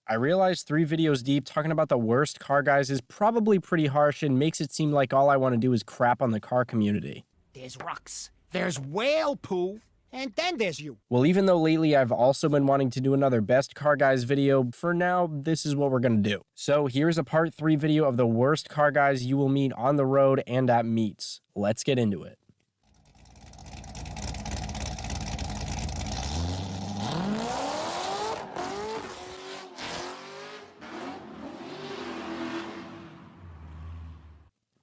I realize 3 videos deep talking about the worst car guys is probably pretty harsh and makes it seem like all I want to do is crap on the car community. There's rocks, there's whale poo, and then there's you. Well, even though lately I've also been wanting to do another best car guys video, for now, this is what we're gonna do. So here's a part 3 video of the worst car guys you will meet on the road and at meets. Let's get into it.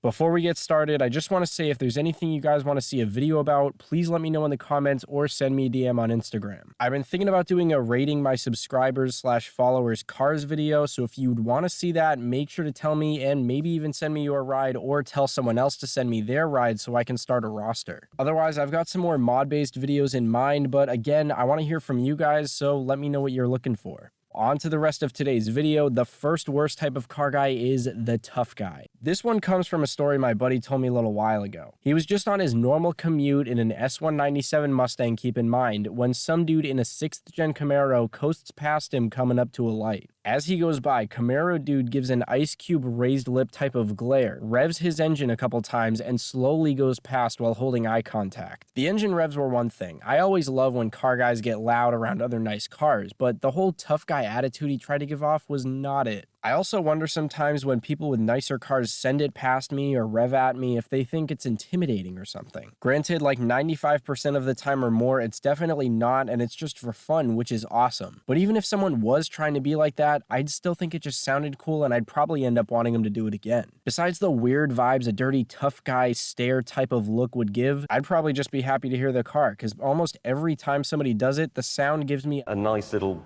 Before we get started, I just want to say if there's anything you guys want to see a video about, please let me know in the comments or send me a DM on Instagram. I've been thinking about doing a rating my subscribers/followers cars video, so if you'd want to see that, make sure to tell me and maybe even send me your ride or tell someone else to send me their ride so I can start a roster. Otherwise, I've got some more mod-based videos in mind, but again, I want to hear from you guys, so let me know what you're looking for. On to the rest of today's video. The first worst type of car guy is the tough guy. This one comes from a story my buddy told me a little while ago. He was just on his normal commute in an S197 Mustang, keep in mind, when some dude in a 6th gen Camaro coasts past him coming up to a light. As he goes by, Camaro dude gives an ice cube raised lip type of glare, revs his engine a couple times, and slowly goes past while holding eye contact. The engine revs were one thing. I always love when car guys get loud around other nice cars, but the whole tough guy attitude he tried to give off was not it. I also wonder sometimes when people with nicer cars send it past me or rev at me if they think it's intimidating or something. Granted, like 95% of the time or more, it's definitely not, and it's just for fun, which is awesome. But even if someone was trying to be like that, I'd still think it just sounded cool and I'd probably end up wanting them to do it again. Besides the weird vibes a dirty tough guy stare type of look would give, I'd probably just be happy to hear the car, because almost every time somebody does it, the sound gives me a nice little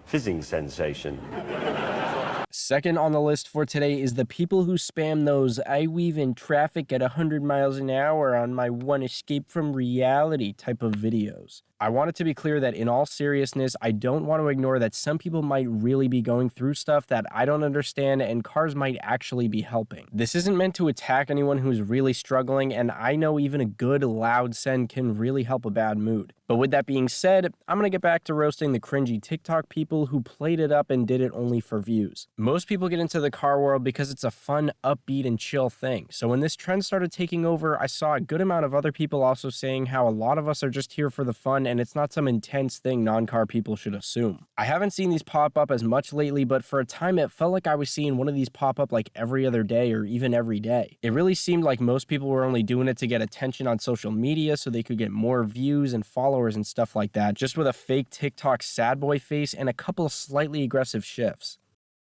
fizzing sensation. Second on the list for today is the people who spam those "I weave in traffic at 100 miles an hour on my one escape from reality" type of videos. I want it to be clear that in all seriousness, I don't want to ignore that some people might really be going through stuff that I don't understand and cars might actually be helping. This isn't meant to attack anyone who's really struggling, and I know even a good loud send can really help a bad mood. But with that being said, I'm gonna get back to roasting the cringy TikTok people who played it up and did it only for views. Most people get into the car world because it's a fun, upbeat, and chill thing. So when this trend started taking over, I saw a good amount of other people also saying how a lot of us are just here for the fun and it's not some intense thing non-car people should assume. I haven't seen these pop up as much lately, but for a time it felt like I was seeing one of these pop up like every other day or even every day. It really seemed like most people were only doing it to get attention on social media so they could get more views and followers and stuff like that, just with a fake TikTok sad boy face and a couple slightly aggressive shifts.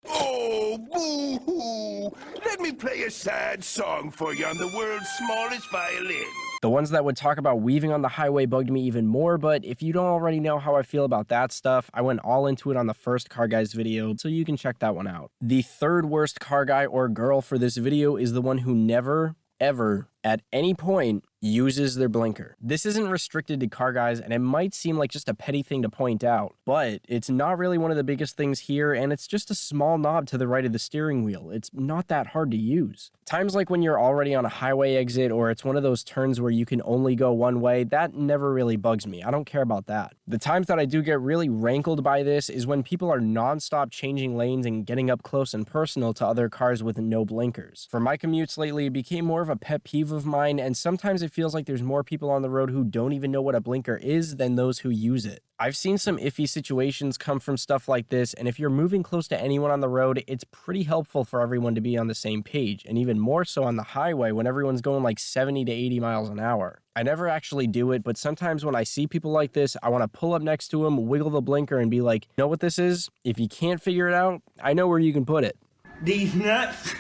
Oh, boo-hoo! Let me play a sad song for you on the world's smallest violin. The ones that would talk about weaving on the highway bugged me even more, but if you don't already know how I feel about that stuff, I went all into it on the first Car Guys video, so you can check that one out. The third worst car guy or girl for this video is the one who never, ever, at any point, uses their blinker. This isn't restricted to car guys, and it might seem like just a petty thing to point out, but it's not really one of the biggest things here, and it's just a small knob to the right of the steering wheel. It's not that hard to use. Times like when you're already on a highway exit or it's one of those turns where you can only go one way, that never really bugs me. I don't care about that. The times that I do get really rankled by this is when people are non-stop changing lanes and getting up close and personal to other cars with no blinkers. For my commutes lately, it became more of a pet peeve of mine, and sometimes it feels like there's more people on the road who don't even know what a blinker is than those who use it. I've seen some iffy situations come from stuff like this, and if you're moving close to anyone on the road, it's pretty helpful for everyone to be on the same page, and even more so on the highway when everyone's going like 70 to 80 miles an hour. I never actually do it, but sometimes when I see people like this, I want to pull up next to them, wiggle the blinker, and be like, know what this is? If you can't figure it out, I know where you can put it. These nuts?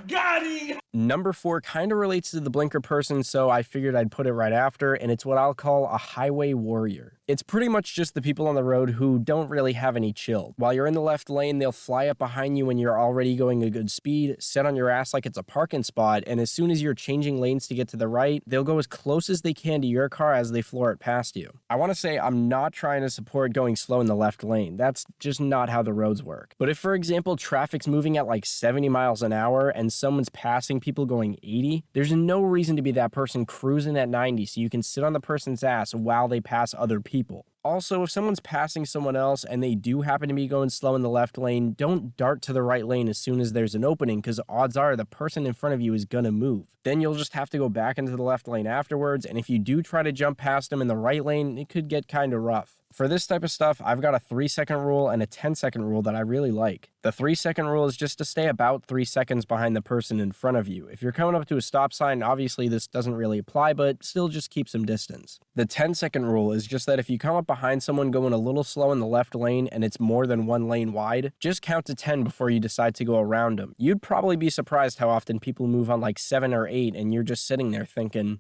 Got him! Number 4 kind of relates to the blinker person, so I figured I'd put it right after, and it's what I'll call a highway warrior. It's pretty much just the people on the road who don't really have any chill. While you're in the left lane, they'll fly up behind you when you're already going a good speed, sit on your ass like it's a parking spot, and as soon as you're changing lanes to get to the right, they'll go as close as they can to your car as they floor it past you. I want to say I'm not trying to support going slow in the left lane. That's just not how the roads work. But if, for example, traffic's moving at like 70 miles an hour and someone's passing people going 80, there's no reason to be that person cruising at 90 so you can sit on the person's ass while they pass other people. Also, if someone's passing someone else and they do happen to be going slow in the left lane, don't dart to the right lane as soon as there's an opening, because odds are the person in front of you is gonna move. Then you'll just have to go back into the left lane afterwards, and if you do try to jump past them in the right lane, it could get kind of rough. For this type of stuff, I've got a 3-second rule and a 10-second rule that I really like. The 3-second rule is just to stay about 3 seconds behind the person in front of you. If you're coming up to a stop sign, obviously this doesn't really apply, but still just keep some distance. The 10-second rule is just that if you come up behind someone going a little slow in the left lane and it's more than 1 lane wide, just count to 10 before you decide to go around them. You'd probably be surprised how often people move on like 7 or 8 and you're just sitting there thinking,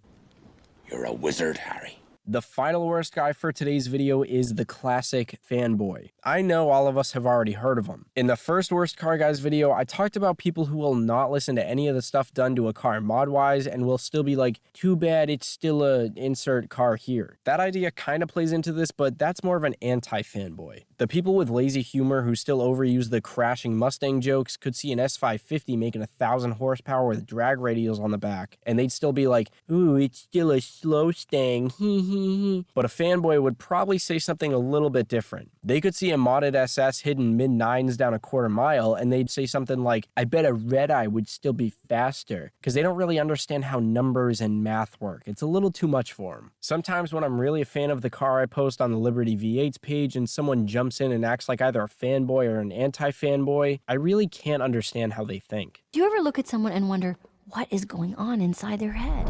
You're a wizard, Harry. the final worst guy for today's video is the classic fanboy. I know all of us have already heard of him. In the first worst car guys video, I talked about people who will not listen to any of the stuff done to a car mod-wise and will still be like, too bad it's still a insert car here. That idea kind of plays into this, but that's more of an anti-fanboy. The people with lazy humor who still overuse the crashing Mustang jokes could see an S550 making 1,000 horsepower with drag radials on the back, and they'd still be like, ooh, it's still a slow stang, hee hee. But a fanboy would probably say something a little bit different. They could see a modded SS hidden mid-9s down a quarter mile, and they'd say something like, I bet a red eye would still be faster, because they don't really understand how numbers and math work. It's a little too much for them. Sometimes when I'm really a fan of the car I post on the Liberty V8's page and someone jumps in and acts like either a fanboy or an anti-fanboy, I really can't understand how they think. Do you ever look at someone and wonder what is going on inside their head?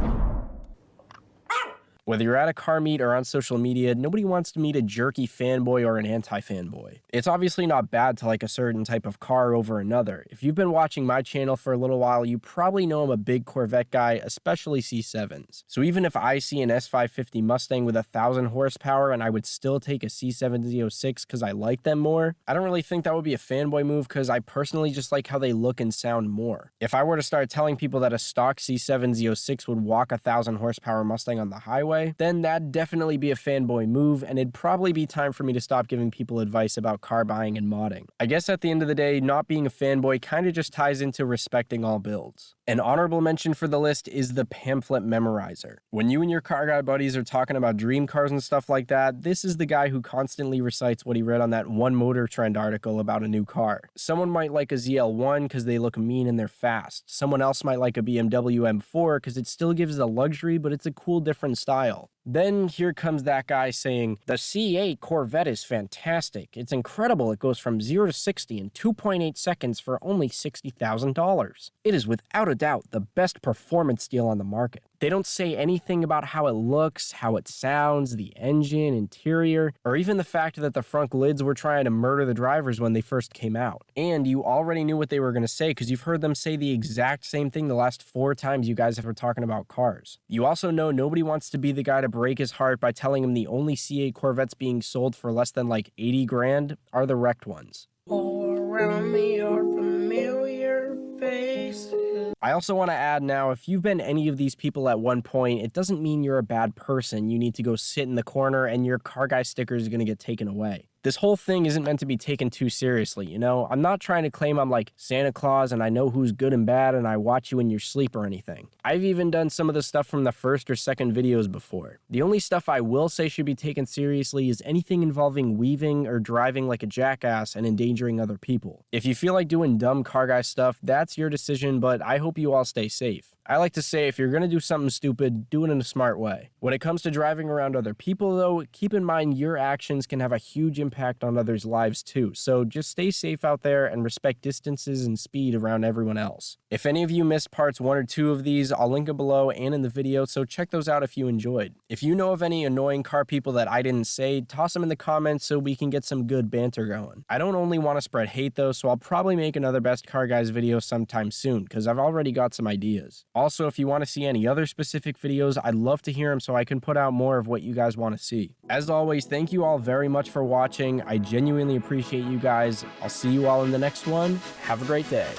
Whether you're at a car meet or on social media, nobody wants to meet a jerky fanboy or an anti-fanboy. It's obviously not bad to like a certain type of car over another. If you've been watching my channel for a little while, you probably know I'm a big Corvette guy, especially C7s. So even if I see an S550 Mustang with 1,000 horsepower and I would still take a C7Z06 because I like them more, I don't really think that would be a fanboy move because I personally just like how they look and sound more. If I were to start telling people that a stock C7Z06 would walk 1,000 horsepower Mustang on the highway, then that'd definitely be a fanboy move, and it'd probably be time for me to stop giving people advice about car buying and modding. I guess at the end of the day, not being a fanboy kind of just ties into respecting all builds. An honorable mention for the list is the pamphlet memorizer. When you and your car guy buddies are talking about dream cars and stuff like that, this is the guy who constantly recites what he read on that One Motor Trend article about a new car. Someone might like a ZL1 because they look mean and they're fast. Someone else might like a BMW M4 because it still gives the luxury, but it's a cool different style. Then here comes that guy saying, the C8 Corvette is fantastic. It's incredible. It goes from 0 to 60 in 2.8 seconds for only $60,000. It is without a doubt the best performance deal on the market. They don't say anything about how it looks, how it sounds, the engine, interior, or even the fact that the front lids were trying to murder the drivers when they first came out. And you already knew what they were going to say because you've heard them say the exact same thing the last 4 times you guys have been talking about cars. You also know nobody wants to be the guy to break his heart by telling him the only C8 Corvettes being sold for less than like 80 grand are the wrecked ones. All around me are familiar faces. I also want to add now, if you've been any of these people at one point, it doesn't mean you're a bad person. You need to go sit in the corner and your car guy sticker is going to get taken away. This whole thing isn't meant to be taken too seriously, you know? I'm not trying to claim I'm like Santa Claus and I know who's good and bad and I watch you in your sleep or anything. I've even done some of the stuff from the first or second videos before. The only stuff I will say should be taken seriously is anything involving weaving or driving like a jackass and endangering other people. If you feel like doing dumb car guy stuff, that's your decision, but I hope you all stay safe. I like to say if you're going to do something stupid, do it in a smart way. When it comes to driving around other people though, keep in mind your actions can have a huge impact on others' lives too, so just stay safe out there and respect distances and speed around everyone else. If any of you missed parts 1 or 2 of these, I'll link them below and in the video, so check those out if you enjoyed. If you know of any annoying car people that I didn't say, toss them in the comments so we can get some good banter going. I don't only want to spread hate though, so I'll probably make another Best Car Guys video sometime soon, because I've already got some ideas. Also, if you want to see any other specific videos, I'd love to hear them so I can put out more of what you guys want to see. As always, thank you all very much for watching. I genuinely appreciate you guys. I'll see you all in the next one. Have a great day.